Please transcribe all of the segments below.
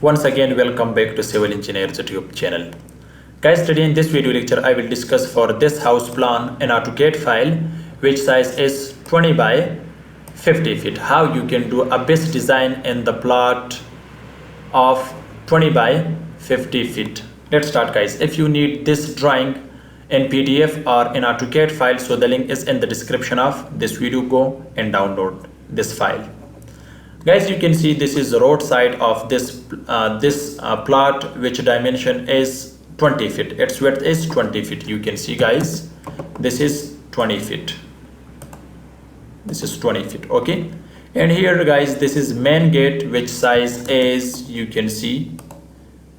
Once again, welcome back to Civil Engineers YouTube channel. Guys, today in this video lecture, I will discuss for this house plan an AutoCAD file which size is 20 by 50 feet. How you can do a best design in the plot of 20 by 50 feet. Let's start, guys. If you need this drawing in PDF or in AutoCAD file, so the link is in the description of this video. Go and download this file. Guys, you can see this is the roadside of this plot, which dimension is 20 feet. Its width is 20 feet. You can see, guys, this is 20 feet. This is 20 feet. Okay. And here, guys, this is main gate, which size is, you can see,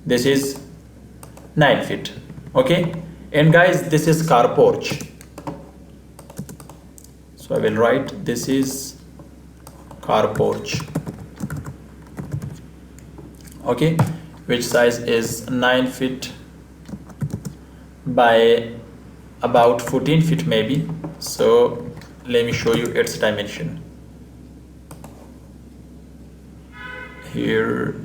this is 9 feet. Okay. And guys, this is car porch. So I will write this is car porch. Okay, which size is 9 feet by about 14 feet maybe. So let me show you its dimension. Here,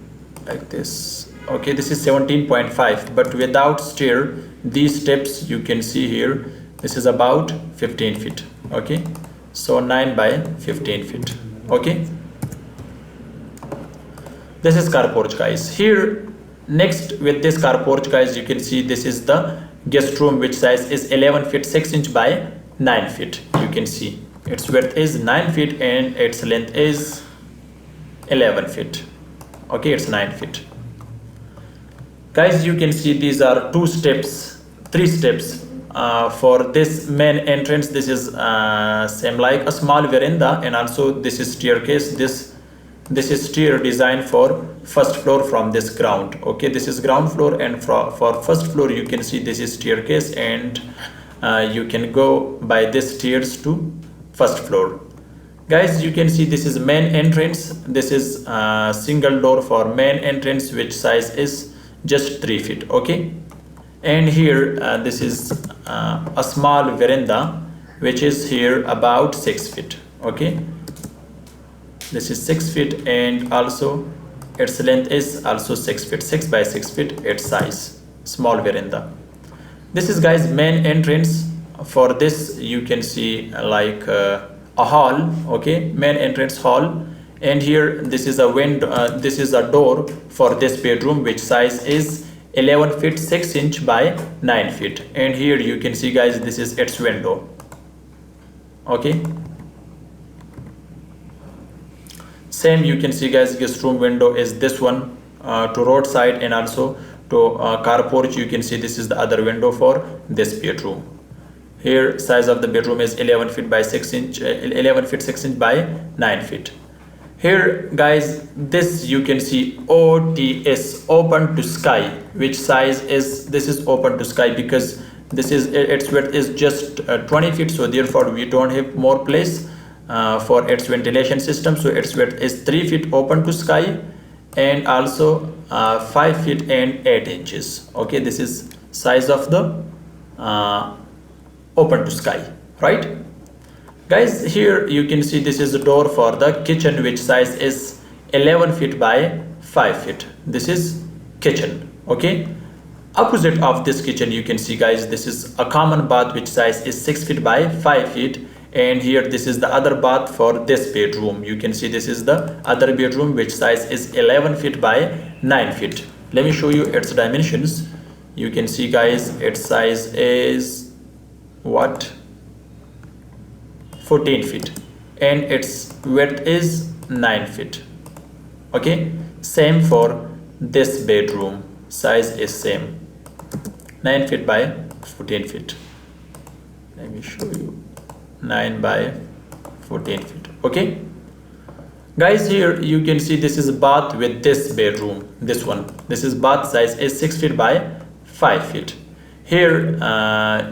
like this. Okay, this is 17.5, but without stair, these steps you can see here, this is about 15 feet. Okay, so 9 by 15 feet. Okay, this is car porch, guys. Here, next with this car porch, guys, you can see this is the guest room, which size is 11 feet 6 inch by 9 feet. You can see its width is 9 feet and its length is 11 feet. Okay, it's 9 feet. Guys, you can see these are three steps for this main entrance. This is same like a small veranda, and also this is staircase. This is stair designed for first floor from this ground. Okay, this is ground floor, and for first floor you can see this is staircase, and you can go by this stairs to first floor. Guys, you can see this is main entrance. This is single door for main entrance, which size is just 3 feet. Okay, and here this is a small veranda, which is here about 6 feet. Okay, this is 6 feet, and also its length is also 6 feet, 6 by 6 feet its size, small veranda. This is, guys, main entrance. For this you can see like a hall. Okay, main entrance hall. And here this is a window, this is a door for this bedroom, which size is 11 feet 6 inch by 9 feet. And here you can see, guys, this is its window. Okay, same you can see, guys, guest room window is this one to roadside, and also to car porch. You can see this is the other window for this bedroom. Here size of the bedroom is 11 feet by 6 inch, 11 feet 6 inch by 9 feet. Here, guys, this you can see OTS, open to sky, which size is, this is open to sky because this is its width is just 20 feet, so therefore we don't have more place for its ventilation system. So its width is 3 feet open to sky, and also 5 feet and 8 inches. Okay, this is size of the open to sky, right? Guys, here you can see this is the door for the kitchen, which size is 11 feet by 5 feet. This is kitchen. Okay, opposite of this kitchen you can see, guys, this is a common bath, which size is 6 feet by 5 feet. And here this is the other bath for this bedroom. You can see this is the other bedroom, which size is 11 feet by 9 feet. Let me show you its dimensions. You can see, guys, its size is what, 14 feet, and its width is 9 feet. Okay, same for this bedroom, size is same, 9 feet by 14 feet. Let me show you, 9 by 14 feet. Okay, guys, here you can see this is a bath with this bedroom, this one. This is bath, size is 6 feet by 5 feet. Here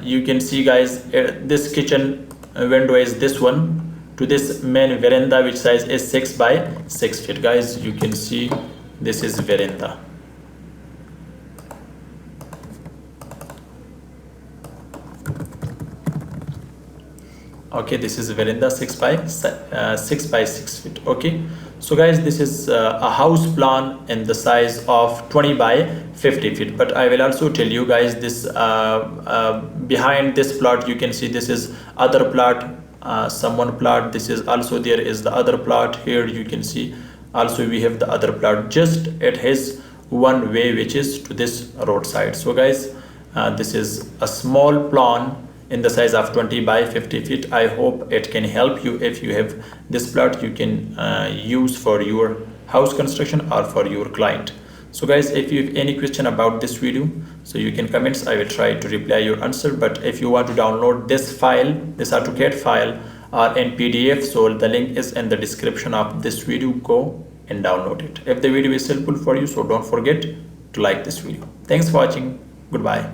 you can see, guys, this kitchen window is this one to this main veranda, which size is 6 by 6 feet. Guys, you can see this is veranda. Okay, this is veranda 6 by 6 feet. Okay, So guys, this is a house plan in the size of 20 by 50 feet. But I will also tell you guys this, behind this plot you can see this is other plot, someone plot. This is also, there is the other plot. Here you can see also we have the other plot. Just it has one way, which is to this roadside. So guys, this is a small plan in the size of 20 by 50 feet. I hope it can help you. If you have this plot, you can use for your house construction or for your client. So guys, if you have any question about this video, so you can comments. I will try to reply your answer. But if you want to download this file, this AutoCAD file, or in PDF, so the link is in the description of this video. Go and download it. If the video is helpful for you, so don't forget to like this video. Thanks for watching. Goodbye.